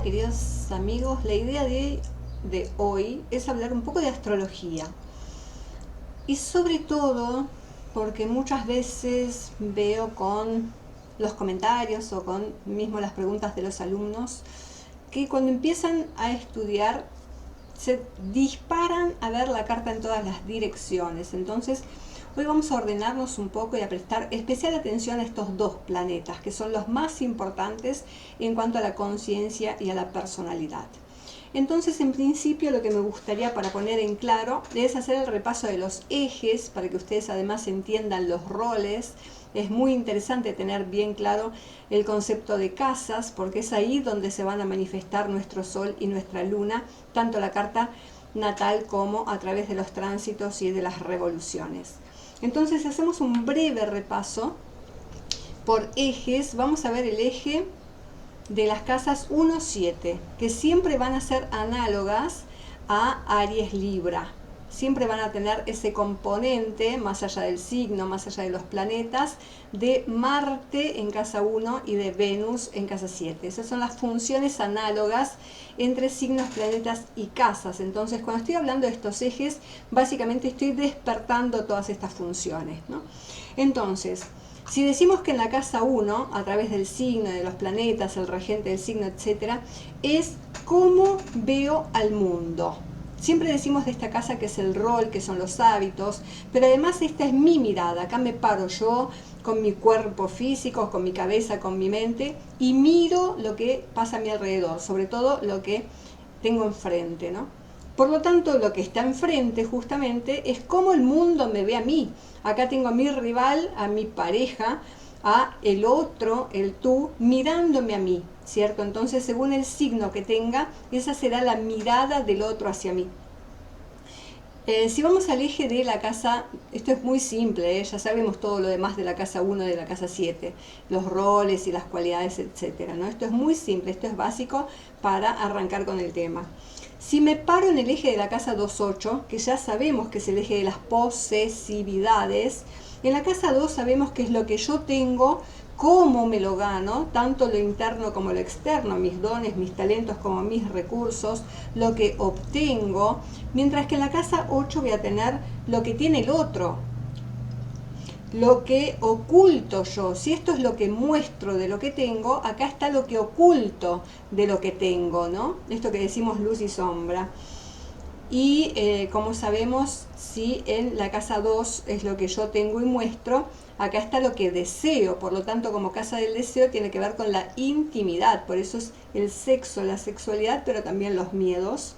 queridos amigos, la idea de hoy es hablar un poco de astrología y sobre todo porque muchas veces veo con los comentarios o con mismo las preguntas de los alumnos que cuando empiezan a estudiar se disparan a ver la carta en todas las direcciones. Entonces hoy vamos a ordenarnos un poco y a prestar especial atención a estos dos planetas que son los más importantes en cuanto a la conciencia y a la personalidad. Entonces, en principio, lo que me gustaría para poner en claro es hacer el repaso de los ejes para que ustedes además entiendan los roles. Es muy interesante tener bien claro el concepto de casas porque es ahí donde se van a manifestar nuestro sol y nuestra luna, tanto la carta natal como a través de los tránsitos y de las revoluciones. Entonces hacemos un breve repaso por ejes. Vamos a ver el eje de las casas 1-7, que siempre van a ser análogas a Aries Libra. Siempre van a tener ese componente, más allá del signo, más allá de los planetas, de Marte en casa 1 y de Venus en casa 7. Esas son las funciones análogas entre signos, planetas y casas. Entonces, cuando estoy hablando de estos ejes, básicamente estoy despertando todas estas funciones, ¿no? Entonces, si decimos que en la casa 1, a través del signo, de los planetas, el regente del signo, etc., es cómo veo al mundo. Siempre decimos de esta casa que es el rol, que son los hábitos, pero además esta es mi mirada. Acá me paro yo con mi cuerpo físico, con mi cabeza, con mi mente, y miro lo que pasa a mi alrededor, sobre todo lo que tengo enfrente, ¿no? Por lo tanto, lo que está enfrente justamente es cómo el mundo me ve a mí. Acá tengo a mi rival, a mi pareja, a el otro, el tú, mirándome a mí, ¿cierto? Entonces, según el signo que tenga, esa será la mirada del otro hacia mí. Si vamos al eje de la casa, esto es muy simple, ya sabemos todo lo demás de la casa 1 y de la casa 7, los roles y las cualidades, etc., ¿no? Esto es muy simple, esto es básico para arrancar con el tema. Si me paro en el eje de la casa 2-8, que ya sabemos que es el eje de las posesividades, en la casa 2 sabemos que es lo que yo tengo, cómo me lo gano, tanto lo interno como lo externo, mis dones, mis talentos como mis recursos, lo que obtengo, mientras que en la casa 8 voy a tener lo que tiene el otro, lo que oculto yo. Si esto es lo que muestro de lo que tengo, acá está lo que oculto de lo que tengo, ¿no? Esto que decimos luz y sombra. Y como sabemos, si en la casa 2 es lo que yo tengo y muestro, acá está lo que deseo. Por lo tanto, como casa del deseo tiene que ver con la intimidad. Por eso es el sexo, la sexualidad, pero también los miedos.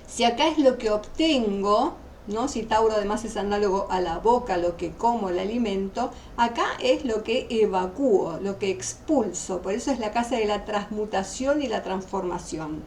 Si acá es lo que obtengo, ¿no? Si Tauro además es análogo a la boca, lo que como, el alimento, acá es lo que evacúo, lo que expulso. Por eso es la casa de la transmutación y la transformación.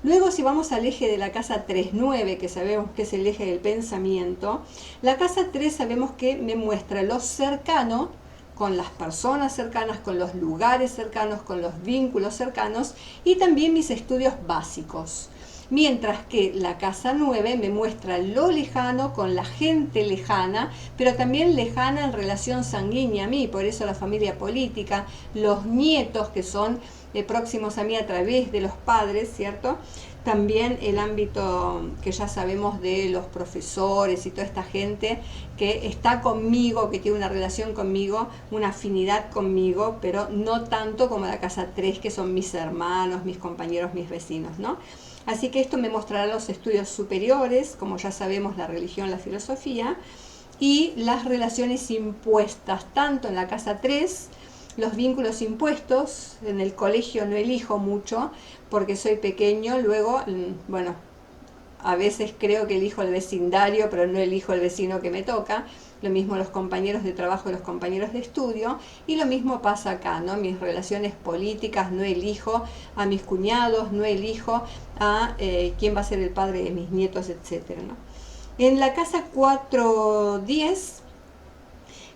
Luego, si vamos al eje de la casa 3-9, que sabemos que es el eje del pensamiento, la casa 3 sabemos que me muestra lo cercano, con las personas cercanas, con los lugares cercanos, con los vínculos cercanos y también mis estudios básicos. Mientras que la casa 9 me muestra lo lejano con la gente lejana, pero también lejana en relación sanguínea a mí, por eso la familia política, los nietos que son próximos a mí a través de los padres, ¿cierto? También el ámbito que ya sabemos de los profesores y toda esta gente que está conmigo, que tiene una relación conmigo, una afinidad conmigo, pero no tanto como la casa 3, que son mis hermanos, mis compañeros, mis vecinos, ¿no? Así que esto me mostrará los estudios superiores, como ya sabemos, la religión, la filosofía, y las relaciones impuestas, tanto en la casa 3, los vínculos impuestos. En el colegio no elijo mucho porque soy pequeño, luego, bueno, a veces creo que elijo el vecindario, pero no elijo el vecino que me toca. Lo mismo los compañeros de trabajo y los compañeros de estudio. Y lo mismo pasa acá, ¿no? Mis relaciones políticas, no elijo a mis cuñados, no elijo a quién va a ser el padre de mis nietos, etc., ¿no? En la casa 4-10,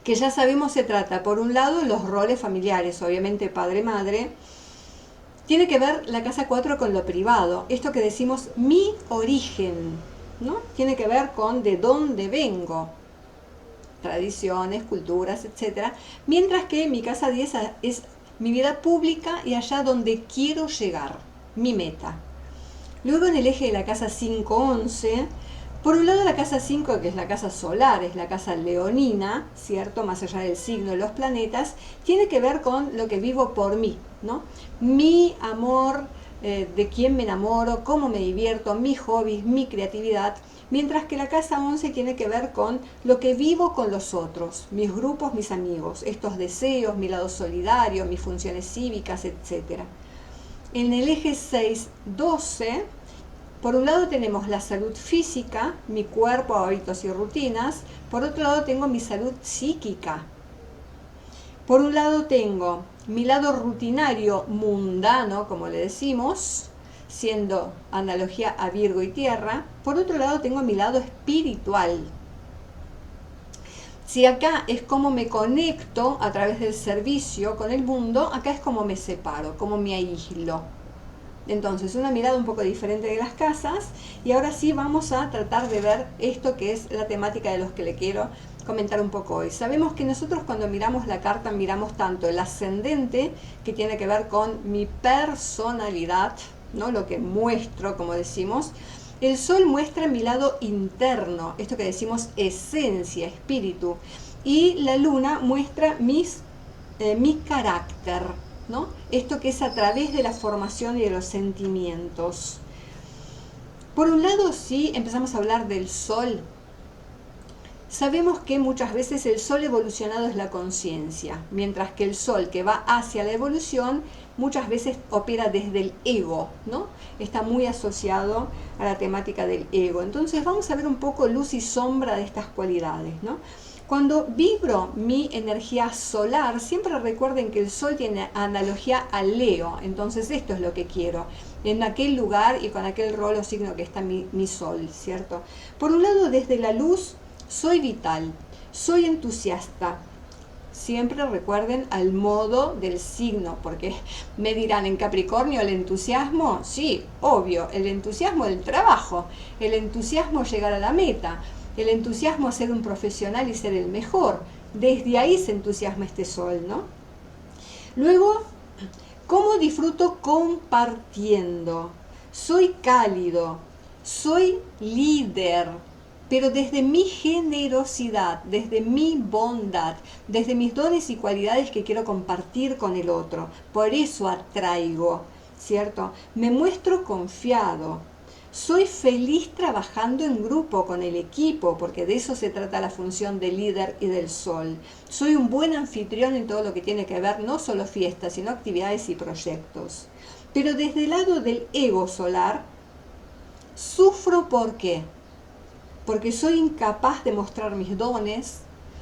que ya sabemos se trata, por un lado, los roles familiares, obviamente padre-madre. Tiene que ver la casa 4 con lo privado, esto que decimos mi origen, ¿no? Tiene que ver con de dónde vengo, tradiciones, culturas, etc. Mientras que mi casa 10 es mi vida pública y allá donde quiero llegar, mi meta. Luego en el eje de la casa 5-11, por un lado la casa 5, que es la casa solar, es la casa leonina, ¿cierto? Más allá del signo de los planetas, tiene que ver con lo que vivo por mí, ¿no? Mi amor, de quién me enamoro, cómo me divierto, mis hobbies, mi creatividad, mientras que la casa 11 tiene que ver con lo que vivo con los otros, mis grupos, mis amigos, estos deseos, mi lado solidario, mis funciones cívicas, etc. En el eje 6-12, por un lado tenemos la salud física, mi cuerpo, hábitos y rutinas. Por otro lado tengo mi salud psíquica. Por un lado tengo mi lado rutinario, mundano, como le decimos, siendo analogía a Virgo y Tierra. Por otro lado tengo mi lado espiritual. Si acá es como me conecto a través del servicio con el mundo, acá es como me separo, como me aíslo. Entonces, una mirada un poco diferente de las casas, y ahora sí vamos a tratar de ver esto que es la temática de los que le quiero comentar un poco hoy. Sabemos que nosotros cuando miramos la carta miramos tanto el ascendente, que tiene que ver con mi personalidad, ¿no? Lo que muestro, como decimos. El sol muestra mi lado interno, esto que decimos esencia, espíritu, y la luna muestra mi carácter, ¿no? Esto que es a través de la formación y de los sentimientos. Por un lado, si empezamos a hablar del sol, sabemos que muchas veces el sol evolucionado es la conciencia, mientras que el sol que va hacia la evolución muchas veces opera desde el ego, ¿no? Está muy asociado a la temática del ego. Entonces vamos a ver un poco luz y sombra de estas cualidades, ¿no? Cuando vibro mi energía solar, siempre recuerden que el sol tiene analogía a Leo, entonces esto es lo que quiero, en aquel lugar y con aquel rol o signo que está mi sol, ¿cierto? Por un lado, desde la luz, soy vital, soy entusiasta. Siempre recuerden al modo del signo, porque me dirán, ¿en Capricornio el entusiasmo? Sí, obvio, el entusiasmo del trabajo, el entusiasmo llegar a la meta, el entusiasmo a ser un profesional y ser el mejor. Desde ahí se entusiasma este sol, ¿no? Luego, ¿cómo disfruto compartiendo? Soy cálido, soy líder, pero desde mi generosidad, desde mi bondad, desde mis dones y cualidades que quiero compartir con el otro. Por eso atraigo, ¿cierto? Me muestro confiado. Soy feliz trabajando en grupo con el equipo, porque de eso se trata la función del líder y del sol. Soy un buen anfitrión en todo lo que tiene que ver, no solo fiestas, sino actividades y proyectos. Pero desde el lado del ego solar, sufro ¿por qué? Porque soy incapaz de mostrar mis dones,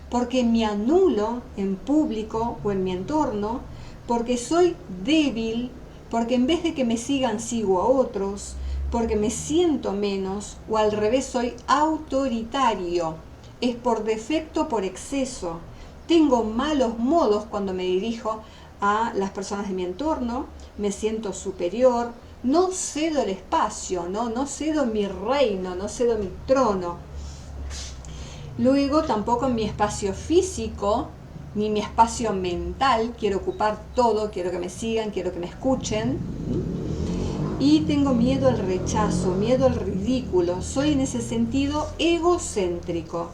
porque me anulo en público o en mi entorno, porque soy débil, porque en vez de que me sigan sigo a otros, porque me siento menos, o al revés soy autoritario, es por defecto o por exceso. Tengo malos modos cuando me dirijo a las personas de mi entorno, me siento superior, no cedo el espacio, no cedo mi reino, no cedo mi trono. Luego tampoco en mi espacio físico, ni mi espacio mental, quiero ocupar todo, quiero que me sigan, quiero que me escuchen. Y tengo miedo al rechazo, miedo al ridículo, soy en ese sentido egocéntrico.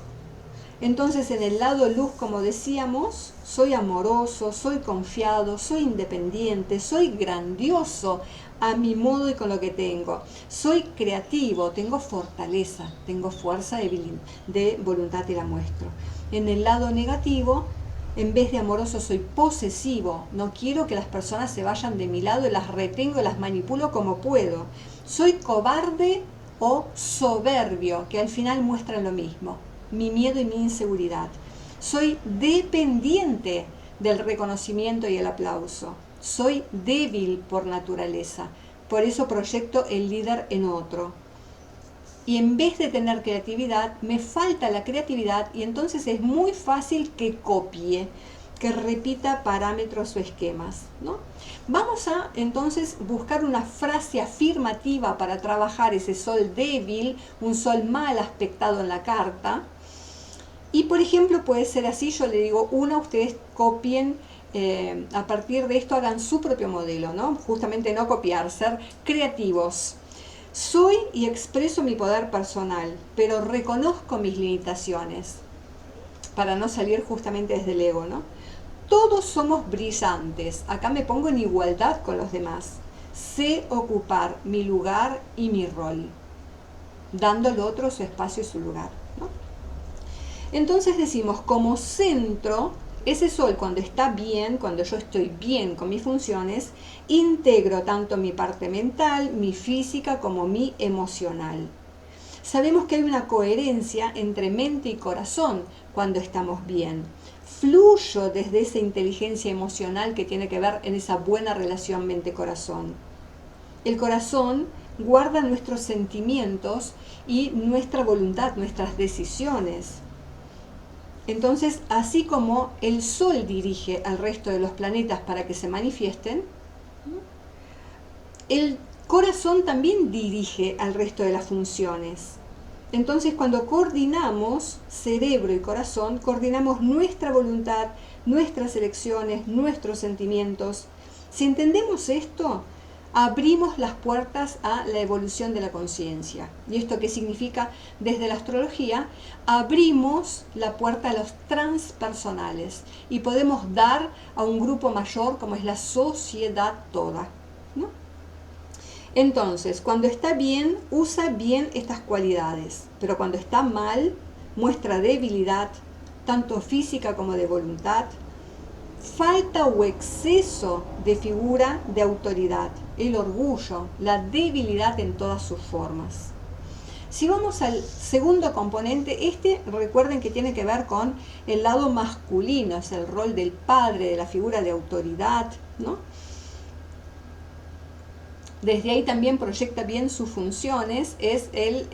Entonces en el lado luz, como decíamos, soy amoroso, soy confiado, soy independiente, soy grandioso a mi modo y con lo que tengo. Soy creativo, tengo fortaleza, tengo fuerza de voluntad y la muestro. En el lado negativo, en vez de amoroso soy posesivo, no quiero que las personas se vayan de mi lado y las retengo y las manipulo como puedo. Soy cobarde o soberbio, que al final muestran lo mismo, mi miedo y mi inseguridad. Soy dependiente del reconocimiento y el aplauso. Soy débil por naturaleza, por eso proyecto el líder en otro. Y en vez de tener creatividad, me falta la creatividad y entonces es muy fácil que copie, que repita parámetros o esquemas, ¿no? Vamos a entonces buscar una frase afirmativa para trabajar ese sol débil, un sol mal aspectado en la carta. Y por ejemplo puede ser así, yo le digo una, ustedes copien a partir de esto hagan su propio modelo, ¿no? Justamente no copiar, ser creativos. Soy y expreso mi poder personal, pero reconozco mis limitaciones para no salir justamente desde el ego, ¿no? Todos somos brillantes. Acá me pongo en igualdad con los demás. Sé ocupar mi lugar y mi rol, dando al otro su espacio y su lugar, ¿no? Entonces decimos, como centro, ese sol cuando está bien, cuando yo estoy bien con mis funciones, integro tanto mi parte mental, mi física, como mi emocional. Sabemos que hay una coherencia entre mente y corazón cuando estamos bien. Fluyo desde esa inteligencia emocional que tiene que ver en esa buena relación mente-corazón. El corazón guarda nuestros sentimientos y nuestra voluntad, nuestras decisiones. Entonces, así como el Sol dirige al resto de los planetas para que se manifiesten, el corazón también dirige al resto de las funciones. Entonces, cuando coordinamos cerebro y corazón, coordinamos nuestra voluntad, nuestras elecciones, nuestros sentimientos. Si entendemos esto, abrimos las puertas a la evolución de la conciencia. ¿Y esto qué significa? Desde la astrología, abrimos la puerta a los transpersonales y podemos dar a un grupo mayor como es la sociedad toda, ¿no? Entonces, cuando está bien, usa bien estas cualidades, pero cuando está mal, muestra debilidad, tanto física como de voluntad, falta o exceso de figura de autoridad, el orgullo, la debilidad en todas sus formas. Si vamos al segundo componente, recuerden que tiene que ver con el lado masculino, es el rol del padre, de la figura de autoridad, ¿no? Desde ahí también proyecta bien sus funciones, es el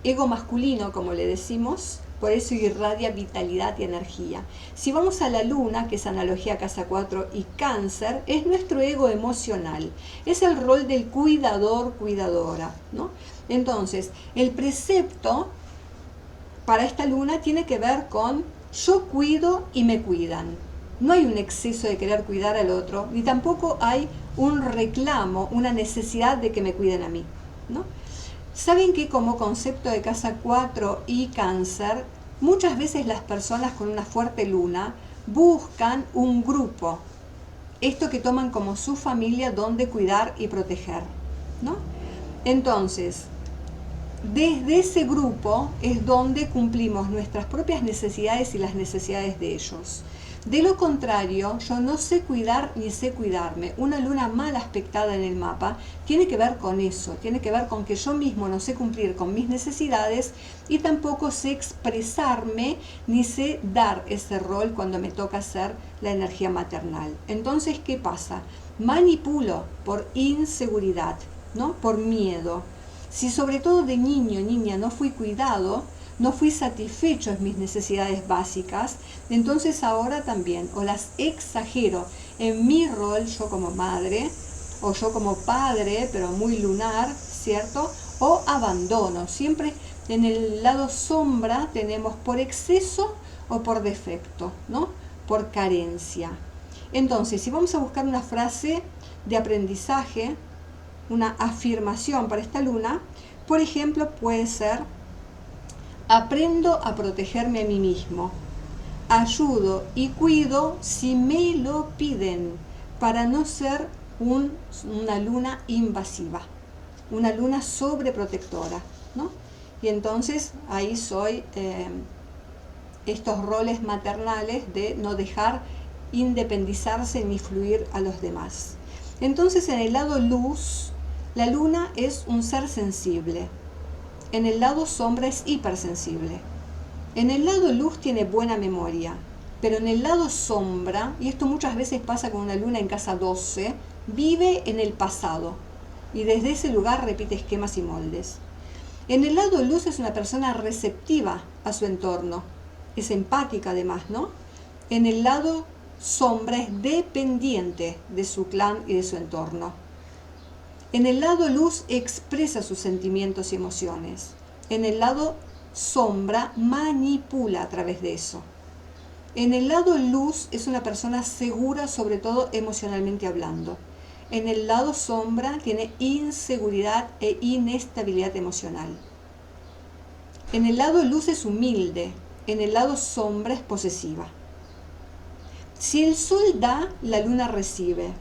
ego masculino, como le decimos, por eso irradia vitalidad y energía. Si vamos a la luna, que es analogía a casa 4 y cáncer, es nuestro ego emocional, es el rol del cuidador, cuidadora, ¿no? Entonces, el precepto para esta luna tiene que ver con yo cuido y me cuidan. No hay un exceso de querer cuidar al otro, ni tampoco hay un reclamo, una necesidad de que me cuiden a mí, ¿no? Saben que como concepto de casa 4 y cáncer, muchas veces las personas con una fuerte luna buscan un grupo, esto que toman como su familia donde cuidar y proteger, ¿no? Entonces, desde ese grupo es donde cumplimos nuestras propias necesidades y las necesidades de ellos. De lo contrario, yo no sé cuidar ni sé cuidarme. Una luna mal aspectada en el mapa tiene que ver con eso, tiene que ver con que yo mismo no sé cumplir con mis necesidades y tampoco sé expresarme ni sé dar ese rol cuando me toca hacer la energía maternal. Entonces, ¿qué pasa? Manipulo por inseguridad, ¿no? Por miedo. Si sobre todo de niño, niña, no fui cuidado, no fui satisfecho en mis necesidades básicas, entonces ahora también o las exagero en mi rol, yo como madre, o yo como padre, pero muy lunar, ¿cierto? O abandono. Siempre en el lado sombra tenemos por exceso o por defecto, ¿no? Por carencia. Entonces, si vamos a buscar una frase de aprendizaje, una afirmación para esta luna, por ejemplo, puede ser: aprendo a protegerme a mí mismo. Ayudo y cuido si me lo piden, para no ser una luna invasiva, una luna sobreprotectora, ¿no? Y entonces ahí soy estos roles maternales de no dejar independizarse ni fluir a los demás. Entonces, en el lado luz, la luna es un ser sensible. En el lado sombra es hipersensible. En el lado luz tiene buena memoria, pero en el lado sombra, y esto muchas veces pasa con una luna en casa 12, vive en el pasado y desde ese lugar repite esquemas y moldes. En el lado luz es una persona receptiva a su entorno, es empática además, ¿no? En el lado sombra es dependiente de su clan y de su entorno. En el lado luz expresa sus sentimientos y emociones. En el lado sombra manipula a través de eso. En el lado luz es una persona segura, sobre todo emocionalmente hablando. En el lado sombra tiene inseguridad e inestabilidad emocional. En el lado luz es humilde, en el lado sombra es posesiva. Si el sol da, la luna recibe.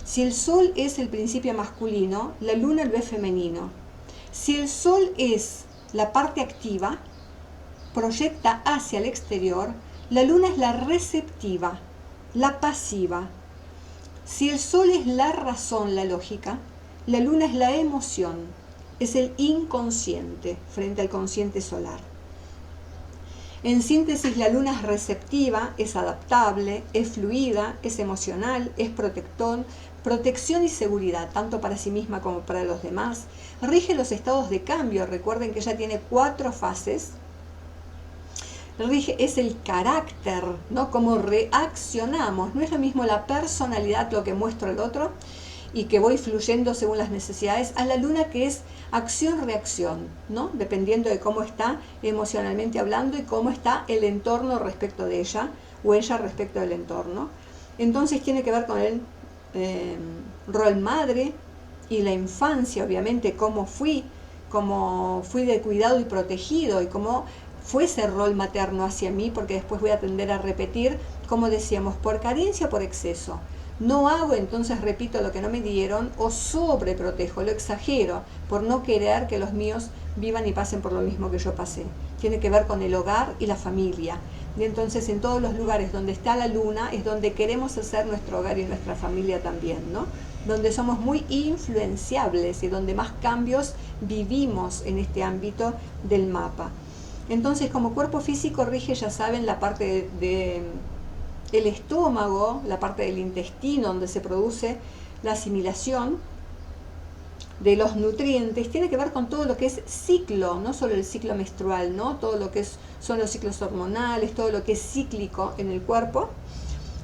Si el sol es el principio masculino, la luna lo es femenino. Si el sol es la parte activa, proyecta hacia el exterior, la luna es la receptiva, la pasiva. Si el sol es la razón, la lógica, la luna es la emoción, es el inconsciente frente al consciente solar. En síntesis, la luna es receptiva, es adaptable, es fluida, es emocional, es protección y seguridad, tanto para sí misma como para los demás. Rige los estados de cambio, recuerden que ella tiene 4 fases. Es el carácter, ¿no? Cómo reaccionamos. No es lo mismo la personalidad, lo que muestro al otro, y que voy fluyendo según las necesidades, a la luna, que es acción-reacción, ¿no? Dependiendo de cómo está emocionalmente hablando y cómo está el entorno respecto de ella, o ella respecto del entorno. Entonces tiene que ver con el rol madre y la infancia, obviamente, cómo fui de cuidado y protegido, y cómo fue ese rol materno hacia mí, porque después voy a tender a repetir, como decíamos, por carencia o por exceso. No hago, entonces repito lo que no me dieron, o sobreprotejo, lo exagero, por no querer que los míos vivan y pasen por lo mismo que yo pasé. Tiene que ver con el hogar y la familia. Y entonces en todos los lugares donde está la luna es donde queremos hacer nuestro hogar y nuestra familia también, ¿no? Donde somos muy influenciables y donde más cambios vivimos en este ámbito del mapa. Entonces, como cuerpo físico rige, ya saben, la parte de el estómago, la parte del intestino donde se produce la asimilación de los nutrientes. Tiene que ver con todo lo que es ciclo, no solo el ciclo menstrual, ¿no? Todo lo que son los ciclos hormonales, todo lo que es cíclico en el cuerpo,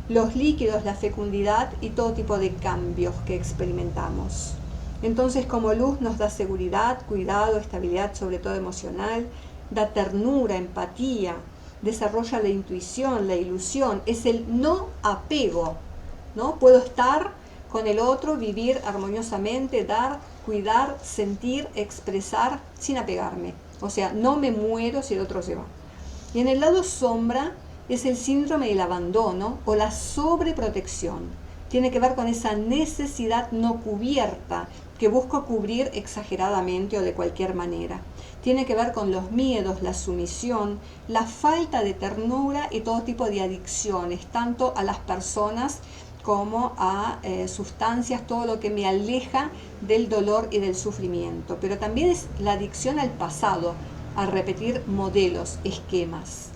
los líquidos, la fecundidad y todo tipo de cambios que experimentamos. Entonces, como luz nos da seguridad, cuidado, estabilidad, sobre todo emocional, da ternura, empatía, desarrolla la intuición, la ilusión, es el no apego, ¿no? Puedo estar con el otro, vivir armoniosamente, dar, cuidar, sentir, expresar sin apegarme. O sea, no me muero si el otro se va. Y en el lado sombra es el síndrome del abandono o la sobreprotección. Tiene que ver con esa necesidad no cubierta que busco cubrir exageradamente o de cualquier manera. Tiene que ver con los miedos, la sumisión, la falta de ternura y todo tipo de adicciones, tanto a las personas como a sustancias, todo lo que me aleja del dolor y del sufrimiento. Pero también es la adicción al pasado, a repetir modelos, esquemas.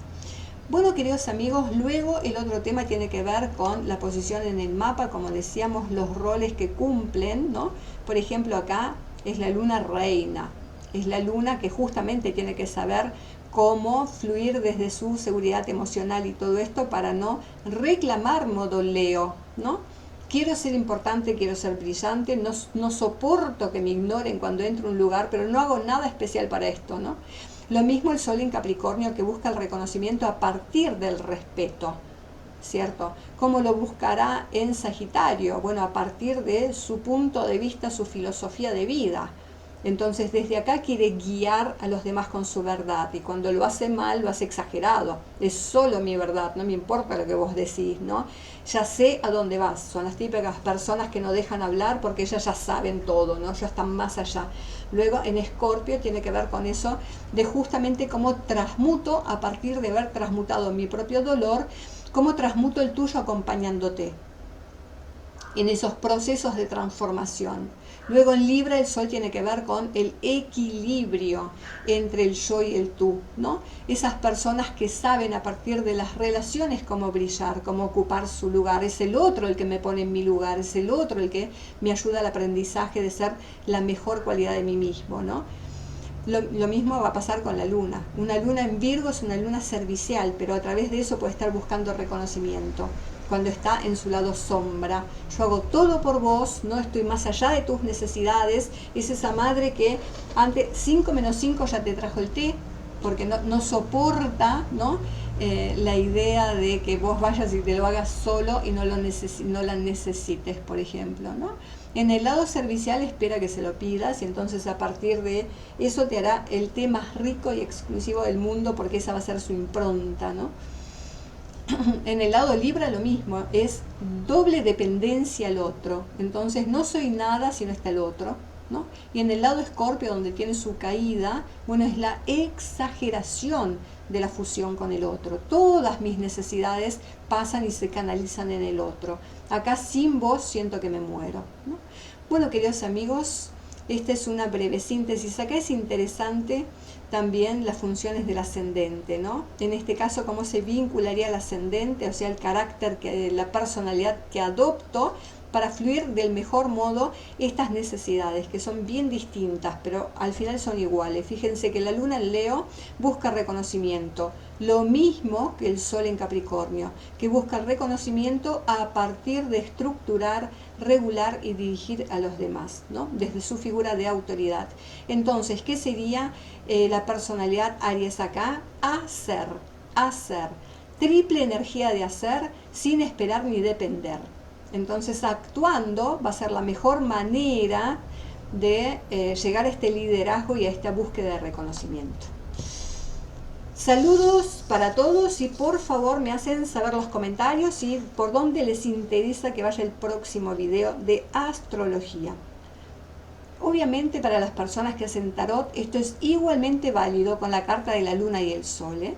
Bueno, queridos amigos, luego el otro tema tiene que ver con la posición en el mapa, como decíamos, los roles que cumplen, ¿no? Por ejemplo, acá es la luna reina. Es la luna que justamente tiene que saber cómo fluir desde su seguridad emocional y todo esto para no reclamar modo Leo, ¿no? Quiero ser importante, quiero ser brillante, no soporto que me ignoren cuando entro a un lugar, pero no hago nada especial para esto, ¿no? Lo mismo el Sol en Capricornio, que busca el reconocimiento a partir del respeto, ¿cierto? ¿Cómo lo buscará en Sagitario? Bueno, a partir de su punto de vista, su filosofía de vida. Entonces desde acá quiere guiar a los demás con su verdad, y cuando lo hace mal, lo hace exagerado. Es solo mi verdad, no me importa lo que vos decís, ¿no? Ya sé a dónde vas. Son las típicas personas que no dejan hablar porque ellas ya saben todo, ¿no? Ya están más allá. Luego en Escorpio tiene que ver con eso de justamente cómo transmuto, a partir de haber transmutado mi propio dolor, cómo transmuto el tuyo acompañándote en esos procesos de transformación. Luego en Libra el Sol tiene que ver con el equilibrio entre el yo y el tú, ¿no? Esas personas que saben a partir de las relaciones cómo brillar, cómo ocupar su lugar. Es el otro el que me pone en mi lugar, es el otro el que me ayuda al aprendizaje de ser la mejor cualidad de mí mismo, ¿no? Lo mismo va a pasar con la luna. Una luna en Virgo es una luna servicial, pero a través de eso puede estar buscando reconocimiento. Cuando está en su lado sombra, yo hago todo por vos, no estoy más allá de tus necesidades. Es esa madre que antes 5 menos 5 ya te trajo el té, porque no soporta, ¿no? la idea de que vos vayas y te lo hagas solo y no la necesites, por ejemplo, ¿no? En el lado servicial espera que se lo pidas y entonces a partir de eso te hará el té más rico y exclusivo del mundo porque esa va a ser su impronta, ¿no? En el lado Libra lo mismo, es doble dependencia al otro, entonces no soy nada si no está el otro, ¿no? Y en el lado Escorpio, donde tiene su caída, bueno, es la exageración de la fusión con el otro. Todas mis necesidades pasan y se canalizan en el otro. Acá sin vos siento que me muero, ¿no? Bueno, queridos amigos, esta es una breve síntesis. Acá es interesante también las funciones del ascendente, ¿no? En este caso, cómo se vincularía al ascendente, o sea, el carácter, la personalidad que adopto para fluir del mejor modo estas necesidades, que son bien distintas, pero al final son iguales. Fíjense que la luna en Leo busca reconocimiento, lo mismo que el sol en Capricornio, que busca el reconocimiento a partir de estructurar, regular y dirigir a los demás, ¿no? Desde su figura de autoridad. Entonces, ¿qué sería la personalidad Aries acá? Hacer, hacer. Triple energía de hacer sin esperar ni depender. Entonces, actuando va a ser la mejor manera de llegar a este liderazgo y a esta búsqueda de reconocimiento. Saludos para todos y por favor me hacen saber los comentarios y por dónde les interesa que vaya el próximo video de astrología. Obviamente para las personas que hacen tarot esto es igualmente válido con la carta de la luna y el sol, ¿eh?